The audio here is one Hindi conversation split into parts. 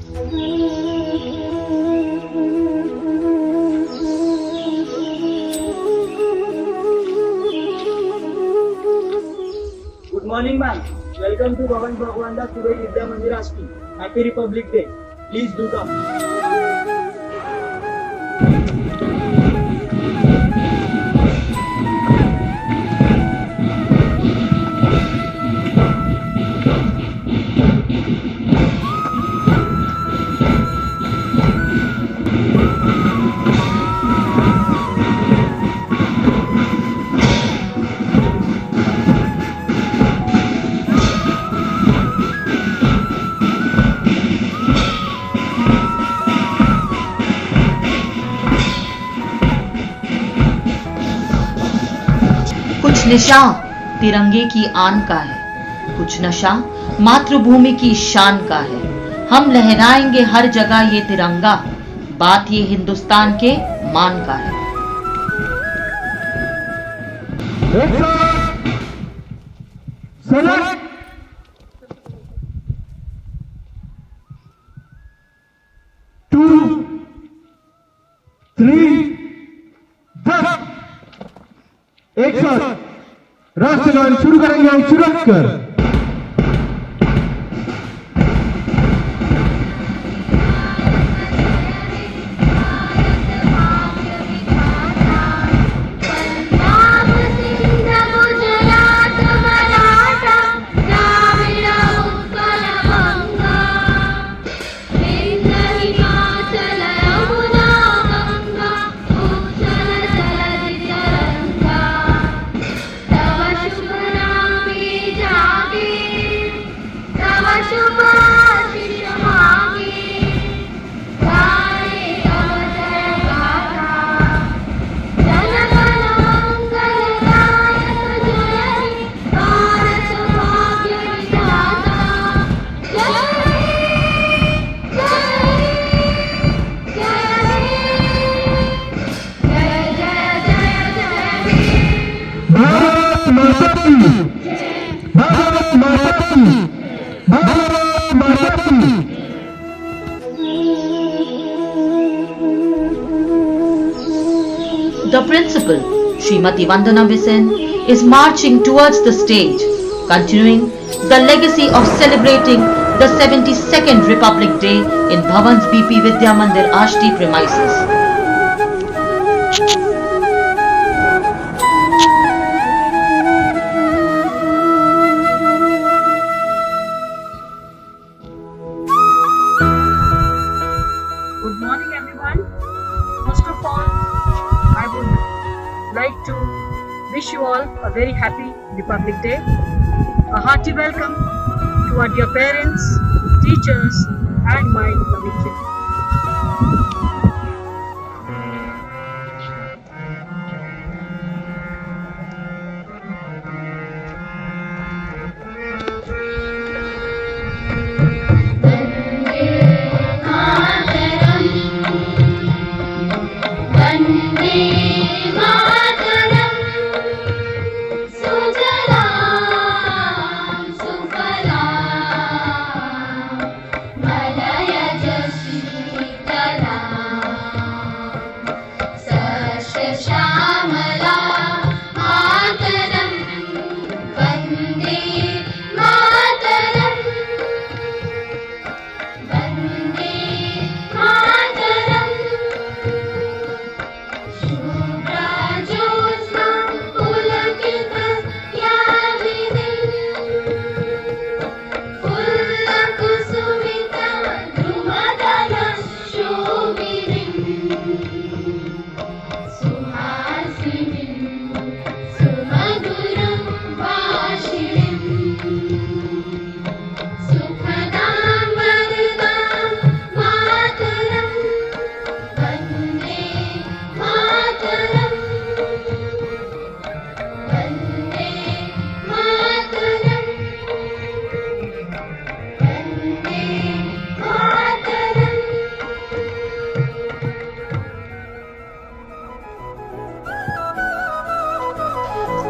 Good morning, ma'am. Welcome to Bhavan Bhagwanda Suraj Vidya Mandir Asti. Happy Republic Day. Please do come. कुछ निशा तिरंगे की आन का है, कुछ नशा मातृभूमि की शान का है। हम लहराएंगे हर जगह ये तिरंगा, बात ये हिंदुस्तान के मान का है। एक साथ राष्ट्रगान शुरू करेंगे हम शुरू कर। The principal, Srimati Vandana Bisen, is marching towards the stage, continuing the legacy of celebrating the 72nd Republic Day in Bhavan's BP Vidya Mandir Ashti premises. Good morning, everyone. First of all, I would like to wish you all a very happy Republic Day. A hearty welcome to our dear parents, teachers, and my loving children.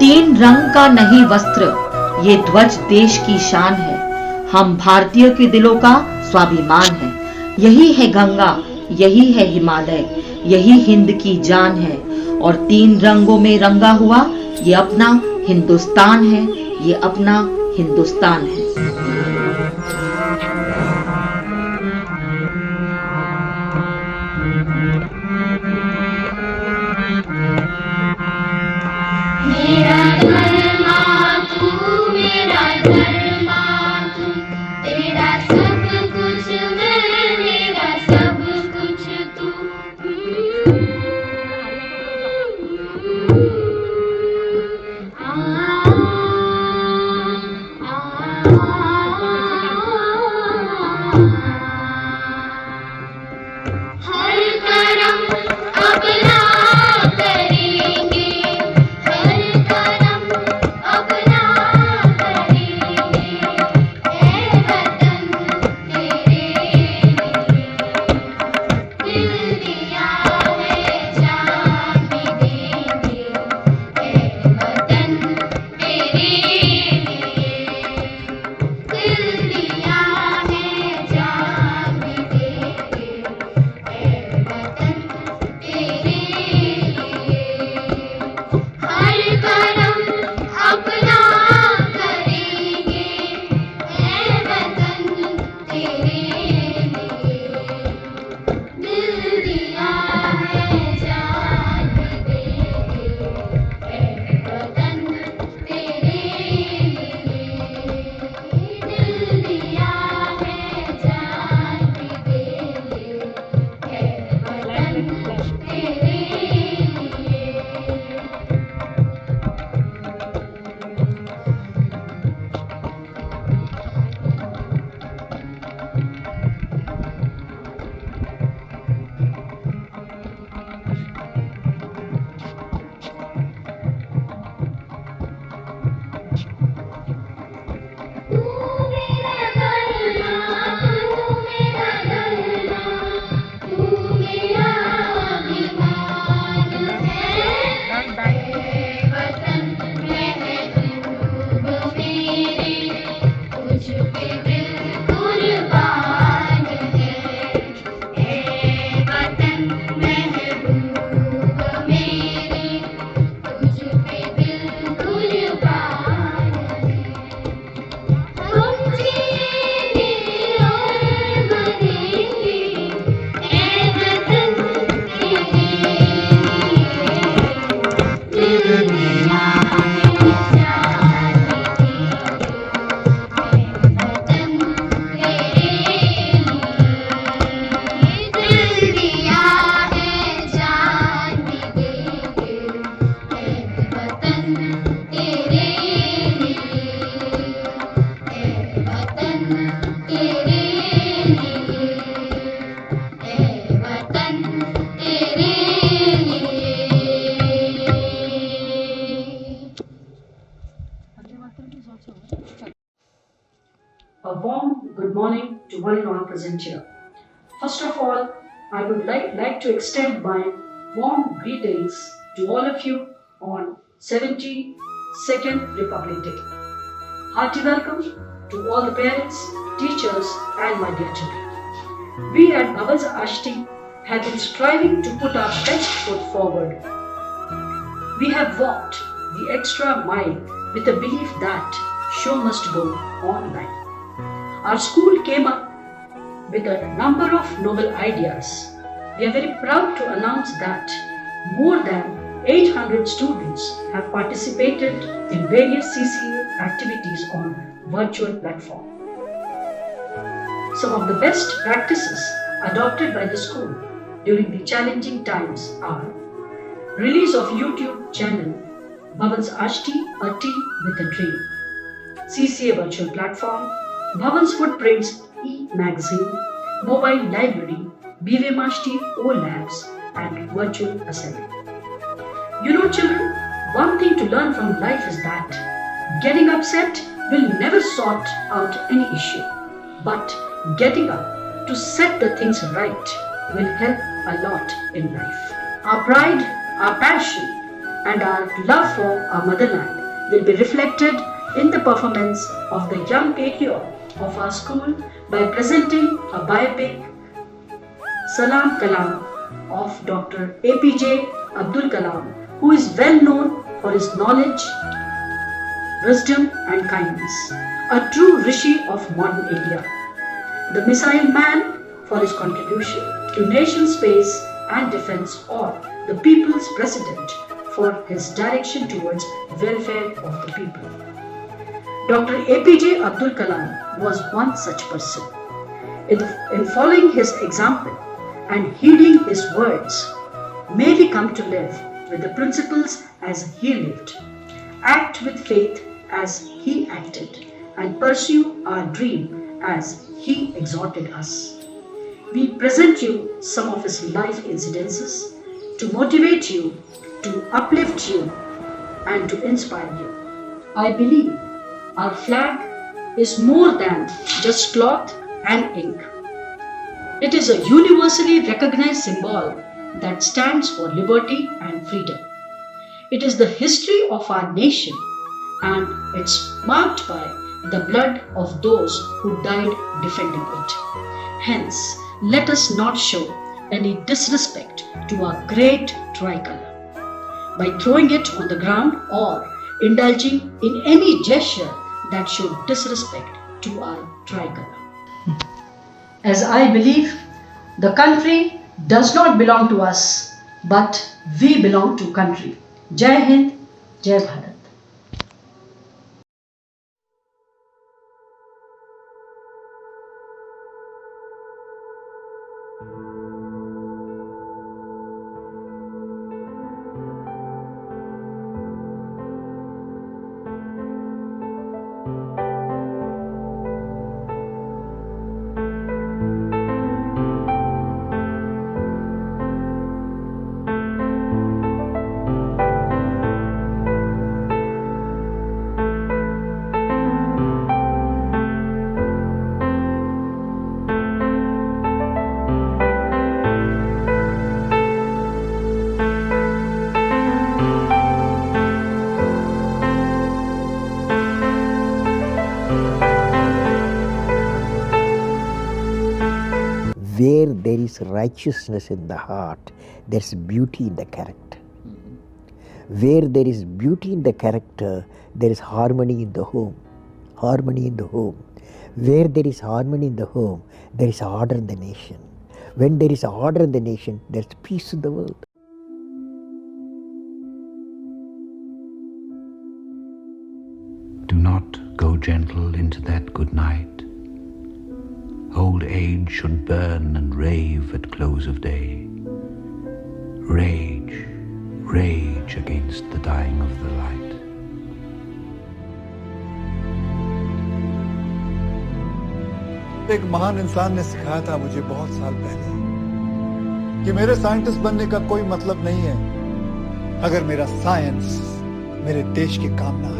तीन रंग का नहीं वस्त्र, ये ध्वज देश की शान है। हम भारतीयों के दिलों का स्वाभिमान है। यही है गंगा, यही है हिमालय, यही हिंद की जान है। और 3 रंगों में रंगा हुआ ये अपना हिंदुस्तान है, ये अपना हिंदुस्तान है। मेरा धर्मा तू, मेरा धर्मा तू, तेरा सब कुछ मैं, मेरा सब कुछ तू। हर करम अपना करेंगे, हर करम अपना करेंगे, ऐ वतन तेरे दिल दिया है जान भी देंगे, ऐ वतन तेरे दिल दिया है जान भी देंगे, ऐ वतन तेरे हर करम अपना करेंगे, ऐ वतन तेरे दिल दिया है जान भी देंगे, ऐ वतन तेरे दिल दिया है जान भी देंगे, ऐ वतन तेरे। तू मेरा धर्मा, तू मेरा धर्मा, तू मेरा अभिमान है, ऐ वतन महबूब मेरे, तुझ पे दिल कुर्बान है, ऐ वतन महबूब मेरे, तुझ पे दिल कुर्बान है। हम जिएंगे और मरेंगे, ऐ वतन तेरे दिल दिया है जान भी देंगे, ऐ वतन तेरे दिल दिया है जान भी देंगे, ऐ वतन तेरे ऐ वतन तेरे ऐ वतन तेरे। A warm good morning to one and all present here. First of all, I would like to extend my warm greetings to all of you on 72nd Republic Day. Hearty welcome to all the parents, teachers and my dear children. We at Bhavans Ashti have been striving to put our best foot forward. We have walked the extra mile with the belief that show must go on life. Our school came up with a number of novel ideas. We are very proud to announce that more than 800 students have participated in various CCA activities on virtual platform. Some of the best practices adopted by the school during the challenging times are release of YouTube channel Bhavans Ashti, a Tea with a Dream, CCA virtual platform, Bhavans Footprints e-magazine, mobile library, BV Mashti O Labs and virtual assembly. You know children, one thing to learn from life is that getting upset will never sort out any issue, but getting up to set the things right will help a lot in life. Our pride, our passion and our love for our motherland will be reflected in the performance of the young patriot of our school by presenting a biopic Salam Kalam of Dr. APJ Abdul Kalam, who is well known for his knowledge, wisdom and kindness, a true Rishi of modern India. The Missile Man for his contribution to nation space and defense, or the People's President for his direction towards welfare of the people. Dr. APJ Abdul Kalam was one such person. In following his example and heeding his words, may we come to live with the principles as he lived, act with faith as he acted, and pursue our dream as he exhorted us. We present you some of his life incidences to motivate you, to uplift you, and to inspire you. I believe our flag is more than just cloth and ink. It is a universally recognized symbol that stands for liberty and freedom. It is the history of our nation, and it's marked by the blood of those who died defending it. Hence, let us not show any disrespect to our great tricolor by throwing it on the ground or indulging in any gesture that should disrespect to our tricolor. As I believe, the country does not belong to us, but we belong to country. Jai Hind, Jai Bharat. Where there is righteousness in the heart, there is beauty in the character. Where there is beauty in the character, there is harmony in the home. Harmony in the home. Where there is harmony in the home, there is order in the nation. When there is order in the nation, there is peace in the world. Do not go gentle into that good night. Old age should burn and rave at close of day. Rage, rage against the dying of the light. एक महान इंसान ने सिखाया था मुझे बहुत साल पहले कि मेरे साइंटिस्ट बनने का कोई मतलब नहीं है अगर मेरा साइंस मेरे देश के काम ना आए।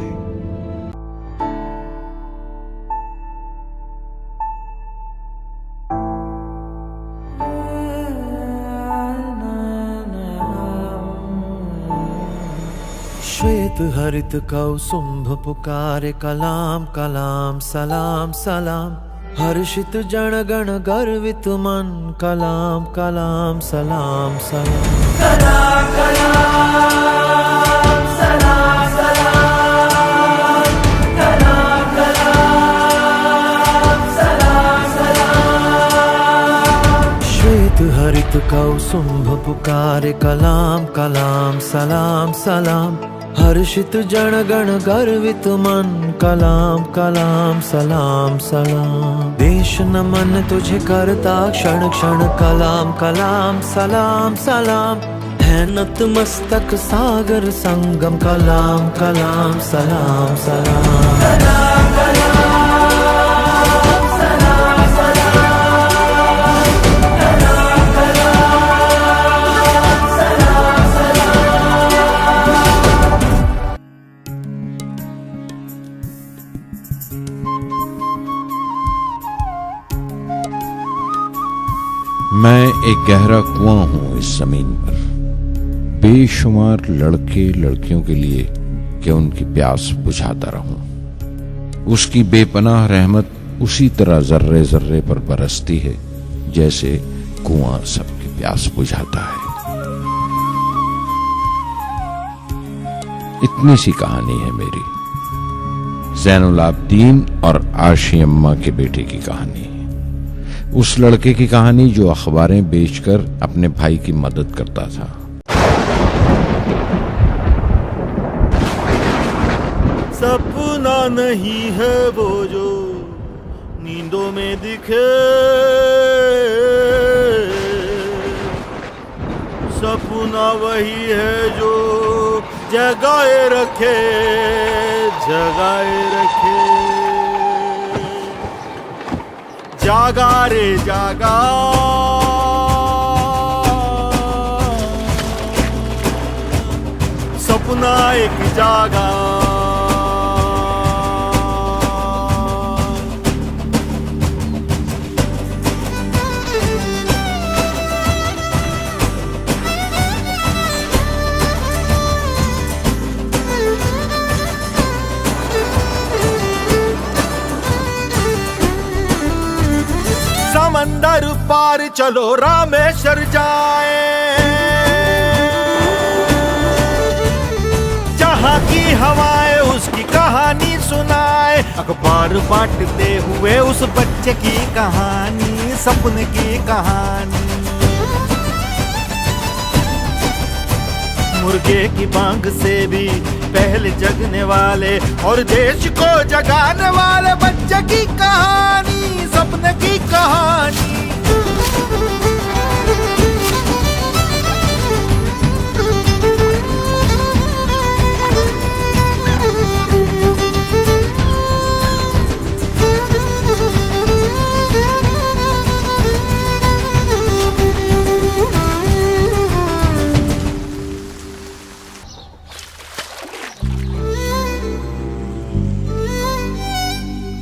श्वेत हरित कौसुंभ पुकारे कलाम कलाम सलाम सलाम। हर्षित जन गण गर्वित मन कलाम कलाम सलाम सलाम। कलाम कलाम सलाम सलाम। कलाम कलाम सलाम सलाम। श्वेत हरित कौसुंभ पुकारे कलाम कलाम सलाम सलाम। हर्षित जन गण गर्वित मन कलाम कलाम सलाम सलाम। देश नमन तुझे करता क्षण क्षण कलाम कलाम सलाम सलाम। है नतमस्तक सागर संगम कलाम कलाम सलाम सलाम। कलाम कलाम सलाम सलाम। कलाम कलाम सलाम सलाम। मैं एक गहरा कुआं हूं इस जमीन पर, बेशुमार लड़के लड़कियों के लिए कि उनकी प्यास बुझाता रहूं। उसकी बेपनाह रहमत उसी तरह जर्रे जर्रे पर बरसती है जैसे कुआं सबकी प्यास बुझाता है। इतनी सी कहानी है मेरी, ज़ैनुल आबदीन और आशी अम्मा के बेटे की कहानी, उस लड़के की कहानी जो अखबारें बेचकर अपने भाई की मदद करता था। सपना नहीं है वो जो नींदों में दिखे, सपना वही है जो जगाए रखे, जगाए रखे। जागा रे जागा, सपना एक जागा। समंदर पार चलो रामेश्वर जाए, जहाँ की हवाएं उसकी कहानी सुनाए। अखबार बांटते हुए उस बच्चे की कहानी, सपने की कहानी। मुर्गे की बांग से भी पहले जगने वाले और देश को जगाने वाले बच्चे की कहानी, सपने की कहानी।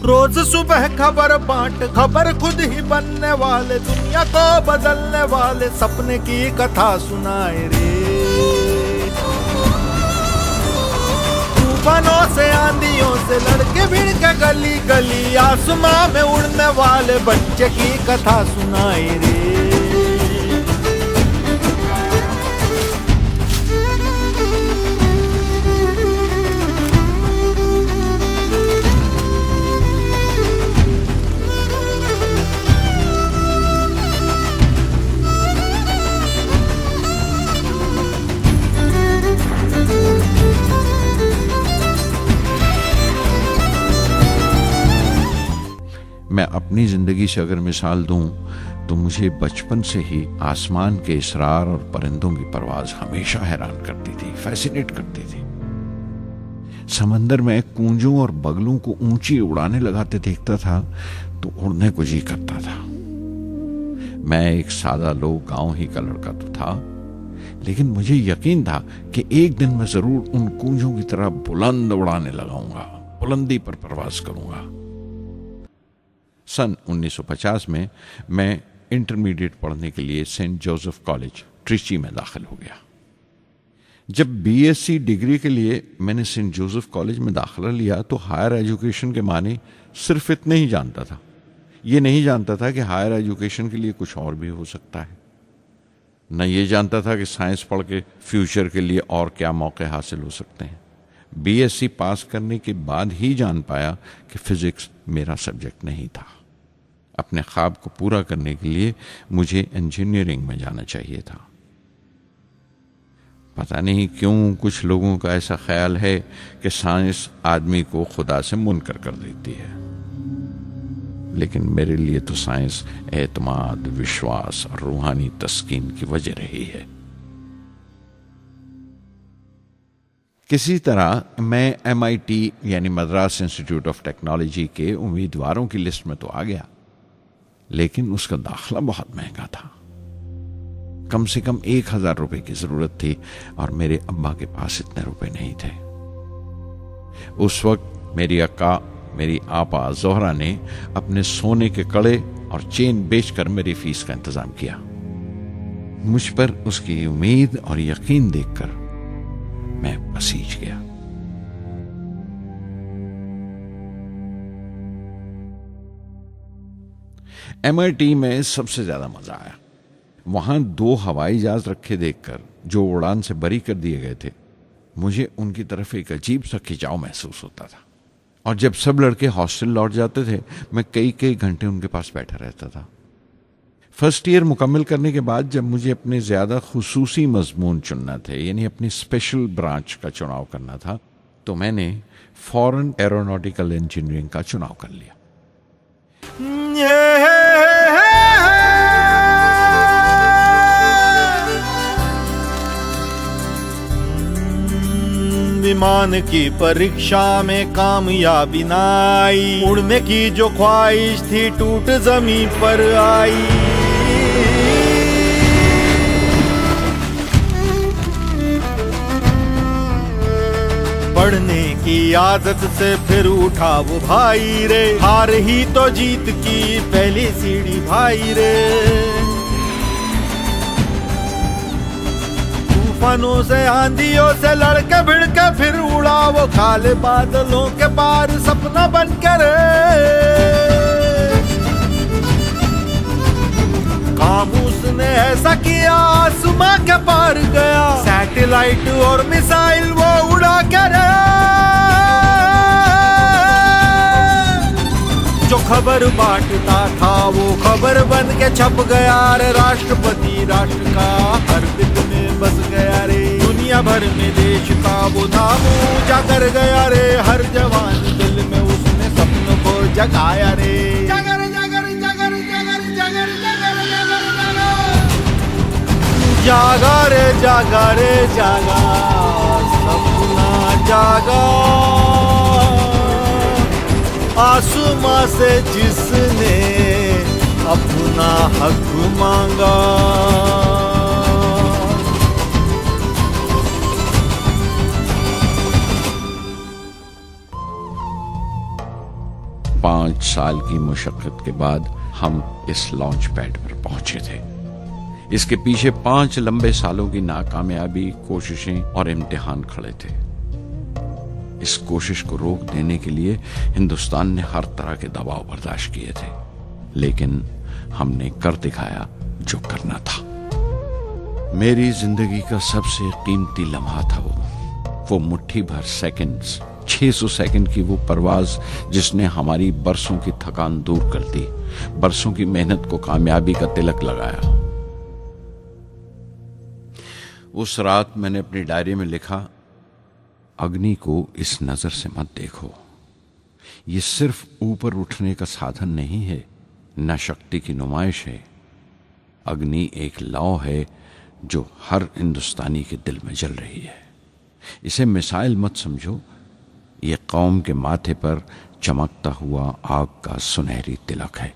रोज सुबह खबर बांट, खबर खुद ही बनने वाले, दुनिया को बदलने वाले सपने की कथा सुनाए रे। तूफानों से आंधियों से लड़के भिड़ के गली गली, आसमां में उड़ने वाले बच्चे की कथा सुनाए रे। मैं अपनी जिंदगी से अगर मिसाल दूं तो मुझे बचपन से ही आसमान के इसरार और परिंदों की परवाज हमेशा हैरान करती थी, फैसिनेट करती थी। समंदर में कूंजों और बगलों को ऊंची उड़ाने लगाते देखता था तो उड़ने को जी करता था। मैं एक सादा लोग गांव ही का लड़का तो था, लेकिन मुझे यकीन था कि एक दिन मैं जरूर उन कूंजों की तरह बुलंद उड़ाने लगाऊंगा, बुलंदी पर परवाज करूंगा। सन 1950 में मैं इंटरमीडिएट पढ़ने के लिए सेंट जोसेफ कॉलेज ट्रिची में दाखिल हो गया। जब बीएससी डिग्री के लिए मैंने सेंट जोसेफ कॉलेज में दाखिला लिया तो हायर एजुकेशन के माने सिर्फ इतने ही जानता था। ये नहीं जानता था कि हायर एजुकेशन के लिए कुछ और भी हो सकता है। न ये जानता था कि साइंस पढ़ के फ्यूचर के लिए और क्या मौके हासिल हो सकते हैं। बीएससी पास करने के बाद ही जान पाया कि फिजिक्स मेरा सब्जेक्ट नहीं था। अपने ख्वाब को पूरा करने के लिए मुझे इंजीनियरिंग में जाना चाहिए था। पता नहीं क्यों कुछ लोगों का ऐसा ख्याल है कि साइंस आदमी को खुदा से मुनकर कर देती है, लेकिन मेरे लिए तो साइंस एतमाद, विश्वास और रूहानी तस्कीन की वजह रही है। किसी तरह मैं MIT यानी मद्रास इंस्टीट्यूट ऑफ टेक्नोलॉजी के उम्मीदवारों की लिस्ट में तो आ गया, लेकिन उसका दाखला बहुत महंगा था। कम से कम 1000 रुपए की जरूरत थी और मेरे अब्बा के पास इतने रुपए नहीं थे। उस वक्त मेरी अक्का, मेरी आपा जोहरा ने अपने सोने के कड़े और चेन बेचकर मेरी फीस का इंतजाम किया। मुझ पर उसकी उम्मीद और यकीन देखकर मैं पसीज गया। MIT में सबसे ज्यादा मजा आया। वहां 2 हवाई जहाज रखे देखकर जो उड़ान से बरी कर दिए गए थे, मुझे उनकी तरफ एक अजीब सा खिंचाव महसूस होता था। और जब सब लड़के हॉस्टल लौट जाते थे, मैं कई कई घंटे उनके पास बैठा रहता था। फर्स्ट ईयर मुकम्मल करने के बाद जब मुझे अपने ज़्यादा खुसूसी मजमून चुनना थे, यानी अपनी स्पेशल ब्रांच का चुनाव करना था, तो मैंने फॉरेन एरोनॉटिकल इंजीनियरिंग का चुनाव कर लिया। विमान की परीक्षा में कामयाबी न आई, उड़ने की जो ख्वाहिश थी टूट जमीन पर आई। पढ़ने की आदत से फिर उठा वो भाई रे, हार ही तो जीत की पहली सीढ़ी भाई रे। तूफानों से आंधियों से लड़के भिड़के फिर उड़ा वो काले बादलों के पार सपना बन कर। काम उसने ऐसा किया आसमां के पार गया, सैटेलाइट और मिसाइल वो उड़ा कर। जो खबर बांटता था वो खबर बन के छप गया रे, राष्ट्रपति राष्ट्र का हर दिल में बस गया रे। दुनिया भर में देश का वो नाम ऊंचा कर गया रे, हर जवान दिल में उसने सपनों को जगाया रे। जगर जगर जगर जगर जगर जगर जगर जागा रे जागा रे जागा, सपना जागा आसमां से जिसने अपना हक मांगा। 5 साल की मुशक्कत के बाद हम इस लॉन्च पैड पर पहुंचे थे। इसके पीछे 5 लंबे सालों की नाकामयाबी, कोशिशें और इम्तिहान खड़े थे। इस कोशिश को रोक देने के लिए हिंदुस्तान ने हर तरह के दबाव बर्दाश्त किए थे, लेकिन हमने कर दिखाया जो करना था। मेरी जिंदगी का सबसे कीमती लम्हा था वो मुट्ठी भर सेकंड्स, 600 सेकंड की वो परवाज जिसने हमारी बरसों की थकान दूर कर दी, बरसों की मेहनत को कामयाबी का तिलक लगाया। उस रात मैंने अपनी डायरी में लिखा, अग्नि को इस नजर से मत देखो, ये सिर्फ ऊपर उठने का साधन नहीं है, न शक्ति की नुमाइश है। अग्नि एक लौ है जो हर हिंदुस्तानी के दिल में जल रही है। इसे मिसाइल मत समझो, ये कौम के माथे पर चमकता हुआ आग का सुनहरी तिलक है।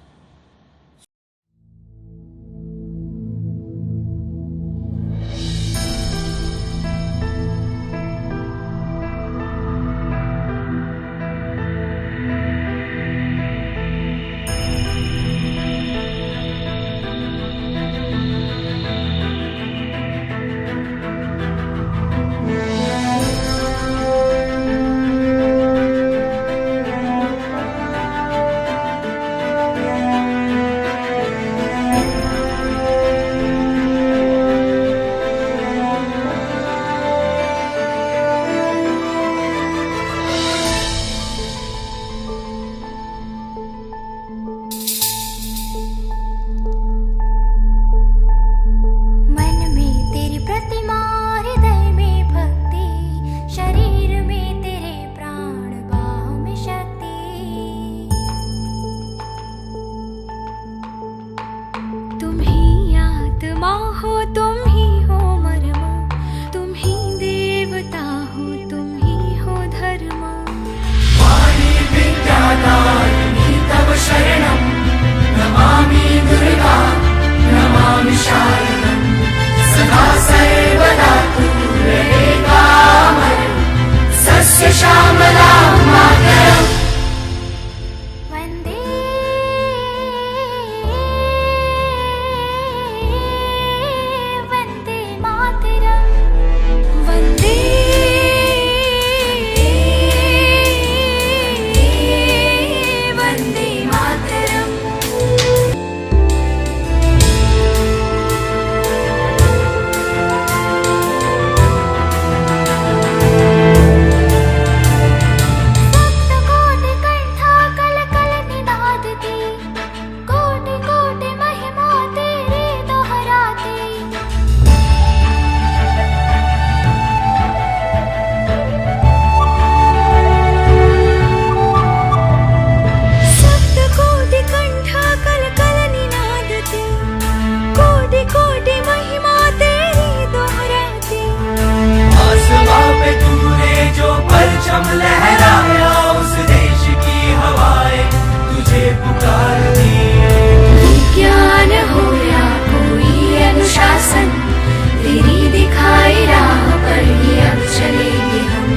कोटि महिमा तेरी दोहराती। आसमां पे तूने जो परचम लहराया, उस देश की हवाएं तुझे पुकारती। विज्ञान हो या कोई अनुशासन, तेरी दिखाई राह पर ही अब चलेंगे हम।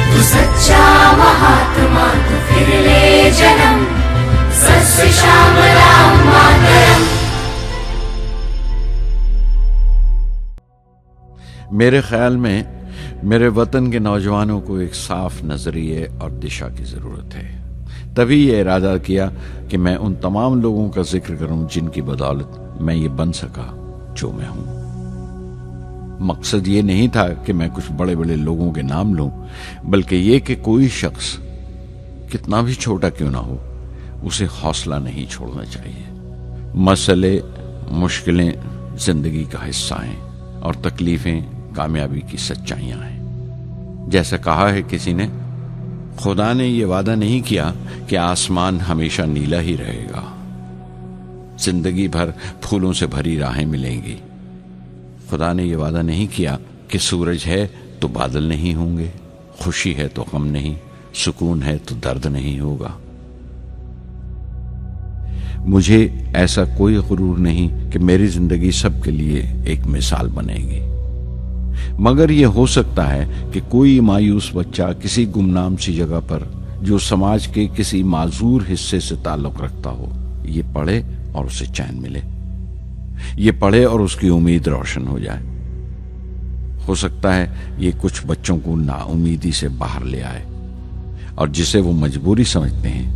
तू सच्चा महात्मा तू फिर ले जन्म, सस्य श्यामलां मातरम। मेरे ख्याल में मेरे वतन के नौजवानों को एक साफ नजरिए और दिशा की जरूरत है। तभी ये इरादा किया कि मैं उन तमाम लोगों का जिक्र करूं जिनकी बदौलत मैं ये बन सका जो मैं हूं। मकसद ये नहीं था कि मैं कुछ बड़े बड़े लोगों के नाम लूं, बल्कि ये कि कोई शख्स कितना भी छोटा क्यों ना हो, उसे हौसला नहीं छोड़ना चाहिए। मसले मुश्किलें जिंदगी का हिस्सा हैं और तकलीफें कामयाबी की सच्चाइयां हैं। जैसा कहा है किसी ने, खुदा ने यह वादा नहीं किया कि आसमान हमेशा नीला ही रहेगा, जिंदगी भर फूलों से भरी राहें मिलेंगी। खुदा ने यह वादा नहीं किया कि सूरज है तो बादल नहीं होंगे, खुशी है तो गम नहीं, सुकून है तो दर्द नहीं होगा। मुझे ऐसा कोई गुरूर नहीं कि मेरी जिंदगी सबके लिए एक मिसाल बनेगी, मगर यह हो सकता है कि कोई मायूस बच्चा किसी गुमनाम सी जगह पर जो समाज के किसी माजूर हिस्से से ताल्लुक रखता हो, ये पढ़े और उसे चैन मिले, ये पढ़े और उसकी उम्मीद रोशन हो जाए। हो सकता है ये कुछ बच्चों को नाउमीदी से बाहर ले आए और जिसे वो मजबूरी समझते हैं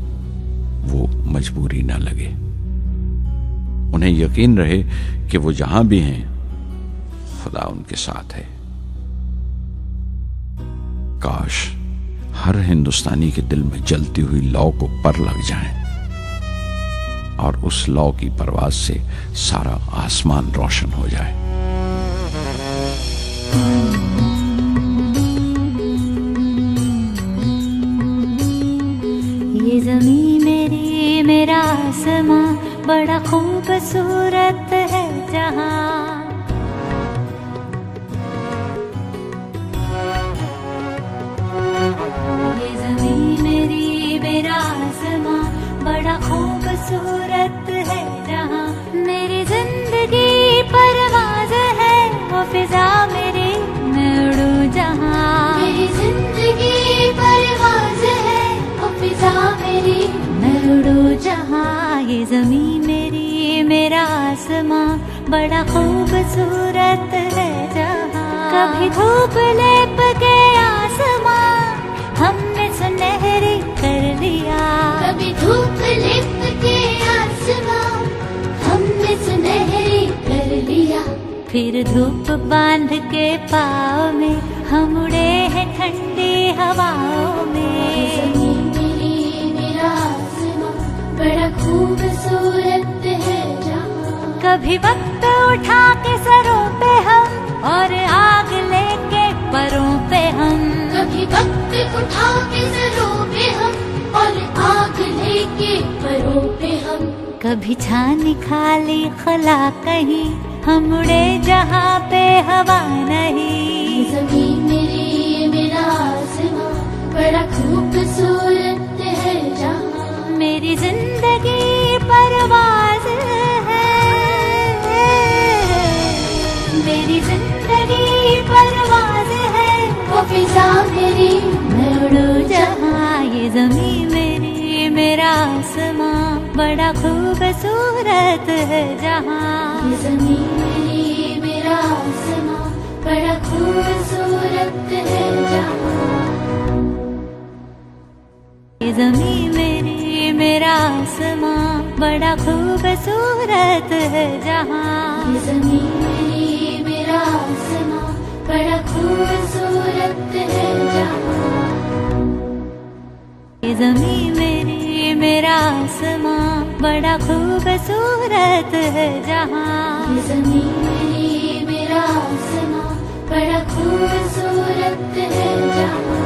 वो मजबूरी ना लगे। उन्हें यकीन रहे कि वो जहां भी हैं खुदा उनके साथ है। काश हर हिंदुस्तानी के दिल में जलती हुई लौ को पर लग जाए और उस लौ की परवाज से सारा आसमान रोशन हो जाए। ये ज़मीं मेरी मेरा आसमां बड़ा खूबसूरत है जहां। ये ज़मीं मेरी मेरा आसमां बड़ा खूबसूरत है जहां। मेरी जिंदगी परवाज़ है वो फिजा मेरी, मैं उड़ूं जहां। मेरी जिंदगी परवाज़ है वो फिजा मेरी, मैं उड़ूं जहां। ये ज़मीं मेरी मेरा आसमां बड़ा खूबसूरत है जहां। कभी धूप लेप के आसमां हमने सुनहरी कर लिया। कभी धूप लेप के आसमां हमने सुनहरी कर लिया। फिर धूप बांध के पाँव में हम उड़े हैं ठंडी हवाओं में। ज़मीं मेरी मेरा आसमां बड़ा खूबसूरत है जहां। कभी वक्त उठा के सरों पे हम और आग लेके परों पे हम। कभी वक्त उठा के सरों पे हम और आग लेके परों पे हम। कभी छानी खाली खला कहीं हम उड़े जहाँ पे हवा नहीं। ज़मीं मेरी मेरा आसमां बड़ा खूबसूरत है जहां। मेरी जिंदगी परवाज़ है, मेरी जिंदगी परवाज़ है वो फिजा मेरी, मैं उड़ूं जहां। ये ज़मीं मेरी मेरा आसमां बड़ा खूबसूरत है जहां। ये ज़मीं मेरी मेरा आसमां बड़ा खूबसूरत है जहां। ये ज़मीं मेरी मेरा आसमां बड़ा खूबसूरत है जहां। ये ज़मीं मेरी मेरा आसमां बड़ा खूबसूरत है जहां। ये ज़मीं मेरी मेरा आसमां बड़ा खूबसूरत है जहां। ये ज़मीं मेरी मेरा आसमां बड़ा खूबसूरत है जहां।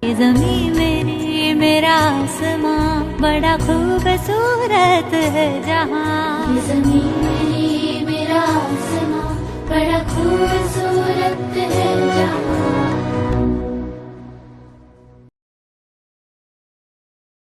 ये ज़मीं मेरी मेरा आसमां बड़ा खूबसूरत है जहाँ। ये ज़मीन मेरी मेरा आसमां बड़ा खूबसूरत है